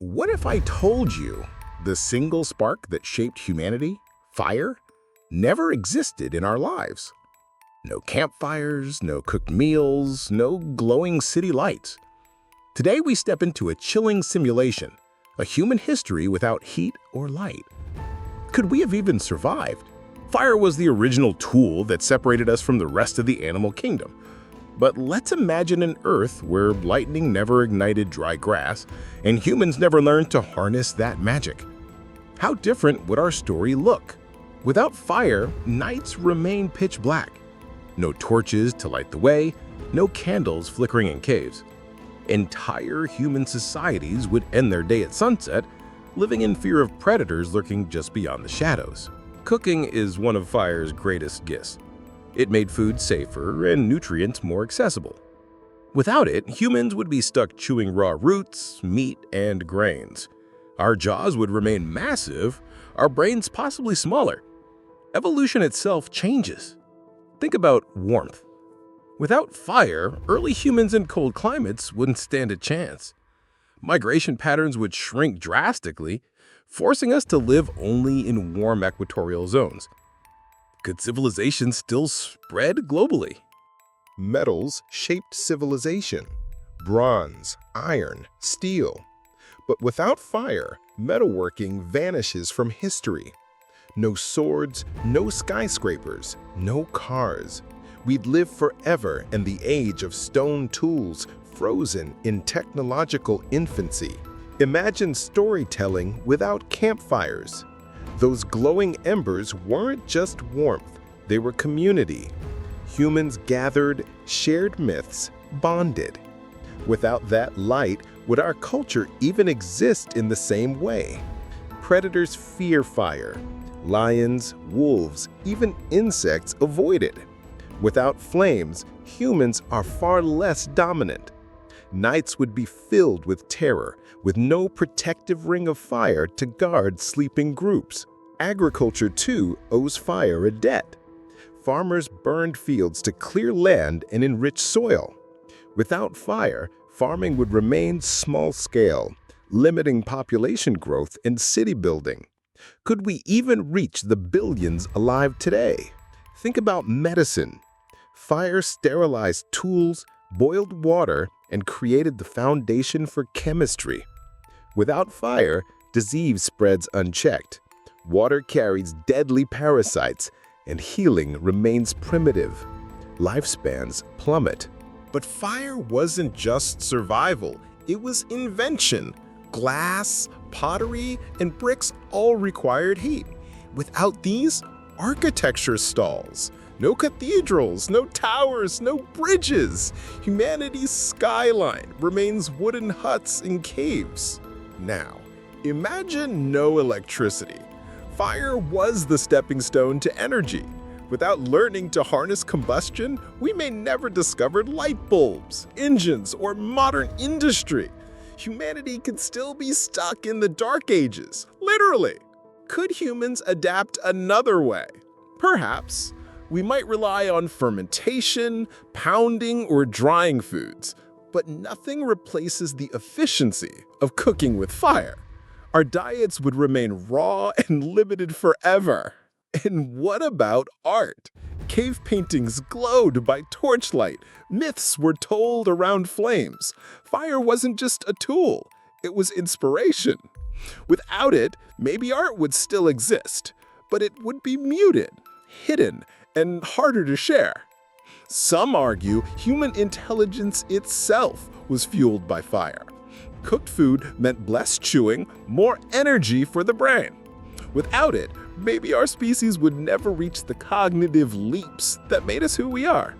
What if I told you the single spark that shaped humanity, fire, never existed in our lives? No campfires, no cooked meals, no glowing city lights. Today we step into a chilling simulation, a human history without heat or light. Could we have even survived? Fire was the original tool that separated us from the rest of the animal kingdom. But let's imagine an Earth where lightning never ignited dry grass and humans never learned to harness that magic. How different would our story look? Without fire, nights remain pitch black. No torches to light the way, no candles flickering in caves. Entire human societies would end their day at sunset, living in fear of predators lurking just beyond the shadows. Cooking is one of fire's greatest gifts. It made food safer and nutrients more accessible. Without it, humans would be stuck chewing raw roots, meat, and grains. Our jaws would remain massive, our brains possibly smaller. Evolution itself changes. Think about warmth. Without fire, early humans in cold climates wouldn't stand a chance. Migration patterns would shrink drastically, forcing us to live only in warm equatorial zones. Could civilization still spread globally? Metals shaped civilization: bronze, iron, steel. But without fire, metalworking vanishes from history. No swords, no skyscrapers, no cars. We'd live forever in the age of stone tools, frozen in technological infancy. Imagine storytelling without campfires. Those glowing embers weren't just warmth, they were community. Humans gathered, shared myths, bonded. Without that light, would our culture even exist in the same way? Predators fear fire. Lions, wolves, even insects avoid it. Without flames, humans are far less dominant. Nights would be filled with terror, with no protective ring of fire to guard sleeping groups. Agriculture, too, owes fire a debt. Farmers burned fields to clear land and enrich soil. Without fire, farming would remain small-scale, limiting population growth and city building. Could we even reach the billions alive today? Think about medicine. Fire sterilized tools, boiled water, and created the foundation for chemistry. Without fire, disease spreads unchecked. Water carries deadly parasites, and healing remains primitive. Lifespans plummet. But fire wasn't just survival, it was invention. Glass, pottery, and bricks all required heat. Without these, architecture stalls. No cathedrals, no towers, no bridges. Humanity's skyline remains wooden huts and caves. Now, imagine no electricity. Fire was the stepping stone to energy. Without learning to harness combustion, we may never discover light bulbs, engines, or modern industry. Humanity could still be stuck in the dark ages, literally. Could humans adapt another way? Perhaps. We might rely on fermentation, pounding, or drying foods, but nothing replaces the efficiency of cooking with fire. Our diets would remain raw and limited forever. And what about art? Cave paintings glowed by torchlight. Myths were told around flames. Fire wasn't just a tool, it was inspiration. Without it, maybe art would still exist, but it would be muted, hidden, and harder to share. Some argue human intelligence itself was fueled by fire. Cooked food meant less chewing, more energy for the brain. Without it, maybe our species would never reach the cognitive leaps that made us who we are.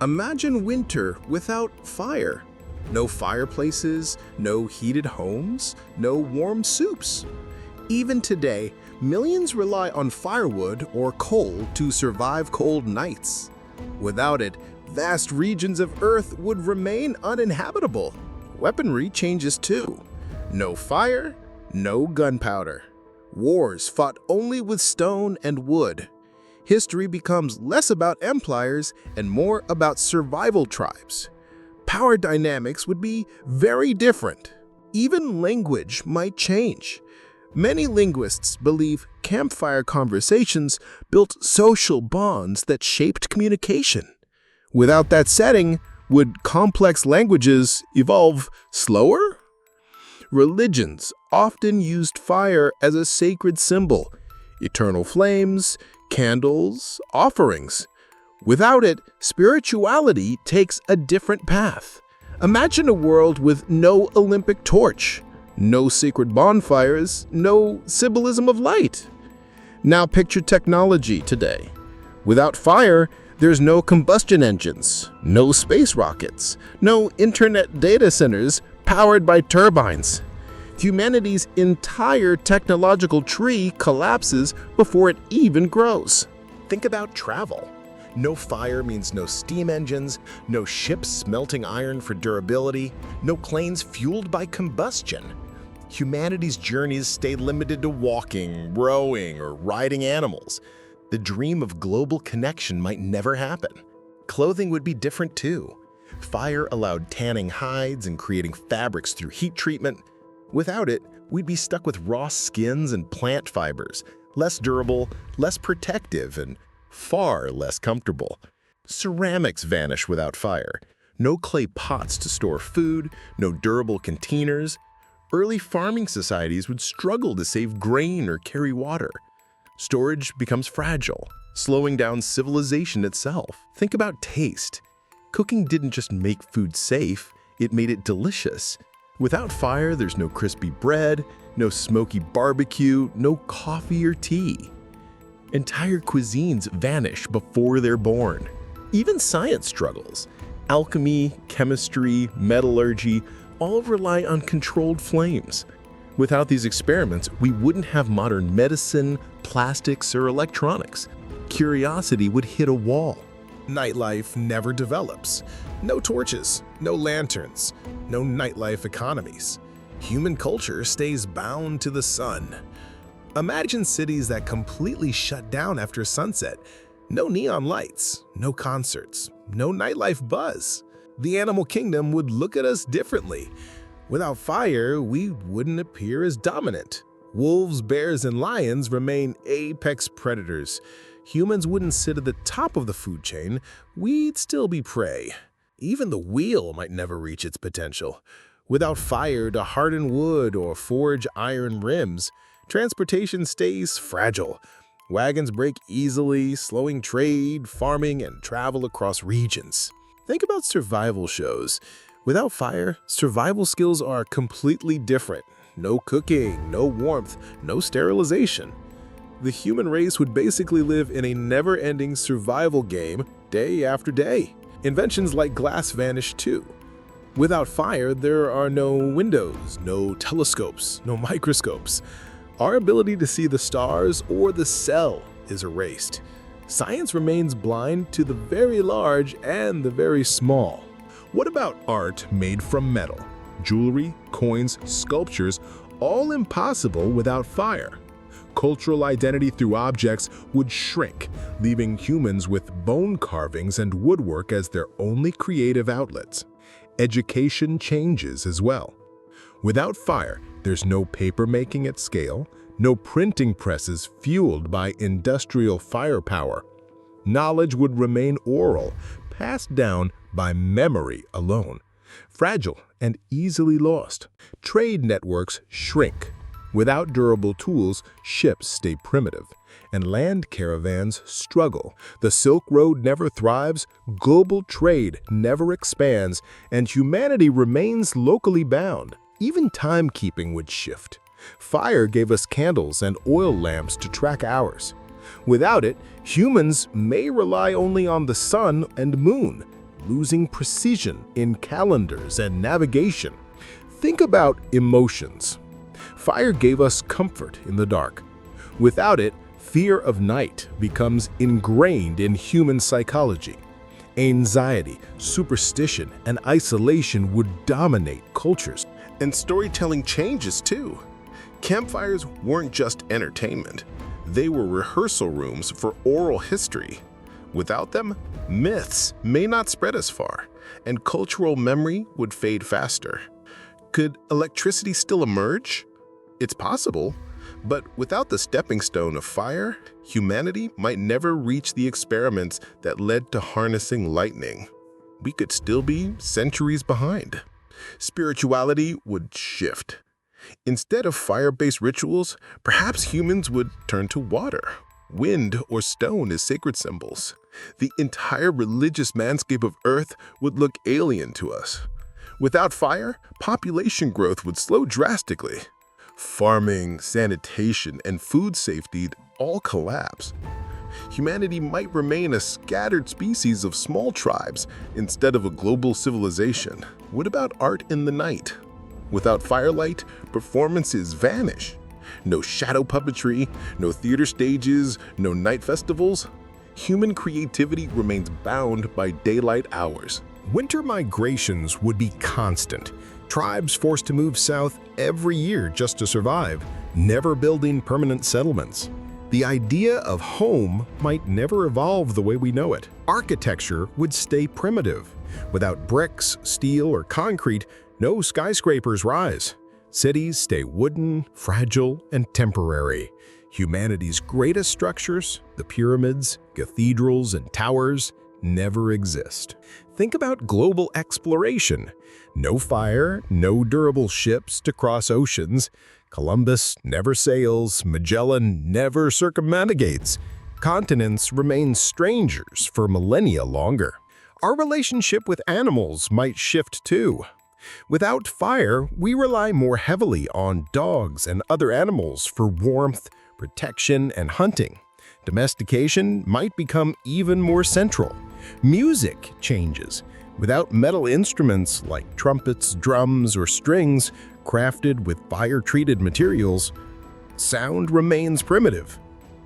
Imagine winter without fire. No fireplaces, no heated homes, no warm soups. Even today, millions rely on firewood or coal to survive cold nights. Without it, vast regions of Earth would remain uninhabitable. Weaponry changes too. No fire, no gunpowder. Wars fought only with stone and wood. History becomes less about empires and more about survival tribes. Power dynamics would be very different. Even language might change. Many linguists believe campfire conversations built social bonds that shaped communication. Without that setting, would complex languages evolve slower? Religions often used fire as a sacred symbol. Eternal flames, candles, offerings. Without it, spirituality takes a different path. Imagine a world with no Olympic torch, no sacred bonfires, no symbolism of light. Now picture technology today. Without fire, there's no combustion engines, no space rockets, no internet data centers powered by turbines. Humanity's entire technological tree collapses before it even grows. Think about travel. No fire means no steam engines, no ships smelting iron for durability, no planes fueled by combustion. Humanity's journeys stay limited to walking, rowing, or riding animals. The dream of global connection might never happen. Clothing would be different too. Fire allowed tanning hides and creating fabrics through heat treatment. Without it, we'd be stuck with raw skins and plant fibers, less durable, less protective, and far less comfortable. Ceramics vanish without fire. No clay pots to store food, no durable containers. Early farming societies would struggle to save grain or carry water. Storage becomes fragile, slowing down civilization itself. Think about taste. Cooking didn't just make food safe, it made it delicious. Without fire, there's no crispy bread, no smoky barbecue, no coffee or tea. Entire cuisines vanish before they're born. Even science struggles. Alchemy, chemistry, metallurgy all rely on controlled flames. Without these experiments, we wouldn't have modern medicine, plastics, or electronics. Curiosity would hit a wall. Nightlife never develops. No torches, no lanterns, no nightlife economies. Human culture stays bound to the sun. Imagine cities that completely shut down after sunset. No neon lights, no concerts, no nightlife buzz. The animal kingdom would look at us differently. Without fire, we wouldn't appear as dominant. Wolves, bears, and lions remain apex predators. Humans wouldn't sit at the top of the food chain, we'd still be prey. Even the wheel might never reach its potential. Without fire to harden wood or forge iron rims, transportation stays fragile. Wagons break easily, slowing trade, farming, and travel across regions. Think about survival shows. Without fire, survival skills are completely different. No cooking, no warmth, no sterilization. The human race would basically live in a never-ending survival game day after day. Inventions like glass vanish too. Without fire, there are no windows, no telescopes, no microscopes. Our ability to see the stars or the cell is erased. Science remains blind to the very large and the very small. What about art made from metal? Jewelry, coins, sculptures, all impossible without fire. Cultural identity through objects would shrink, leaving humans with bone carvings and woodwork as their only creative outlets. Education changes as well. Without fire, there's no paper making at scale, no printing presses fueled by industrial firepower. Knowledge would remain oral, passed down by memory alone, fragile and easily lost. Trade networks shrink. Without durable tools, ships stay primitive, and land caravans struggle. The Silk Road never thrives, global trade never expands, and humanity remains locally bound. Even timekeeping would shift. Fire gave us candles and oil lamps to track hours. Without it, humans may rely only on the sun and moon, losing precision in calendars and navigation. Think about emotions. Fire gave us comfort in the dark. Without it, fear of night becomes ingrained in human psychology. Anxiety, superstition, and isolation would dominate cultures. And storytelling changes too. Campfires weren't just entertainment. They were rehearsal rooms for oral history. Without them, myths may not spread as far, and cultural memory would fade faster. Could electricity still emerge? It's possible, but without the stepping stone of fire, humanity might never reach the experiments that led to harnessing lightning. We could still be centuries behind. Spirituality would shift. Instead of fire-based rituals, perhaps humans would turn to water, wind, or stone as sacred symbols. The entire religious landscape of Earth would look alien to us. Without fire, population growth would slow drastically. Farming, sanitation, and food safety all collapse. Humanity might remain a scattered species of small tribes instead of a global civilization. What about art in the night? Without firelight, performances vanish. No shadow puppetry, no theater stages, no night festivals. Human creativity remains bound by daylight hours. Winter migrations would be constant. Tribes forced to move south every year just to survive, never building permanent settlements. The idea of home might never evolve the way we know it. Architecture would stay primitive. Without bricks, steel, or concrete, no skyscrapers rise. Cities stay wooden, fragile, and temporary. Humanity's greatest structures, the pyramids, cathedrals, and towers, never exist. Think about global exploration. No fire, no durable ships to cross oceans. Columbus never sails, Magellan never circumnavigates. Continents remain strangers for millennia longer. Our relationship with animals might shift too. Without fire, we rely more heavily on dogs and other animals for warmth, protection, and hunting. Domestication might become even more central. Music changes. Without metal instruments like trumpets, drums, or strings crafted with fire-treated materials, sound remains primitive.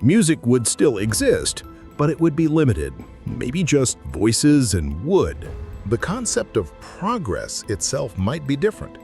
Music would still exist, but it would be limited, maybe just voices and wood. The concept of progress itself might be different.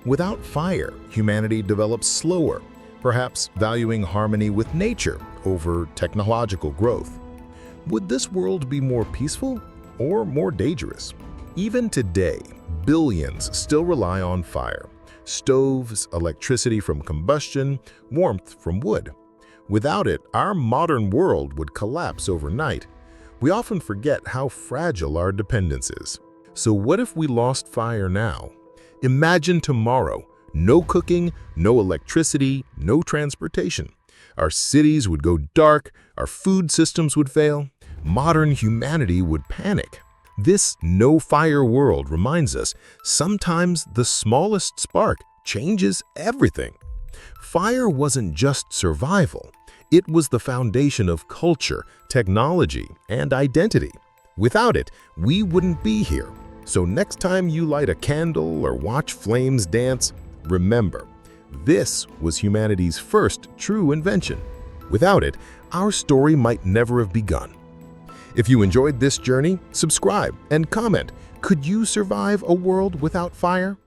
Without fire, humanity develops slower, perhaps valuing harmony with nature over technological growth. Would this world be more peaceful or more dangerous? Even today, billions still rely on fire. Stoves, electricity from combustion, warmth from wood. Without it, our modern world would collapse overnight. We often forget how fragile our dependence is. So what if we lost fire now? Imagine tomorrow. No cooking, no electricity, no transportation. Our cities would go dark, our food systems would fail, modern humanity would panic. This no-fire world reminds us sometimes the smallest spark changes everything. Fire wasn't just survival. It was the foundation of culture, technology, and identity. Without it, we wouldn't be here. So next time you light a candle or watch flames dance, remember, this was humanity's first true invention. Without it, our story might never have begun. If you enjoyed this journey, subscribe and comment. Could you survive a world without fire?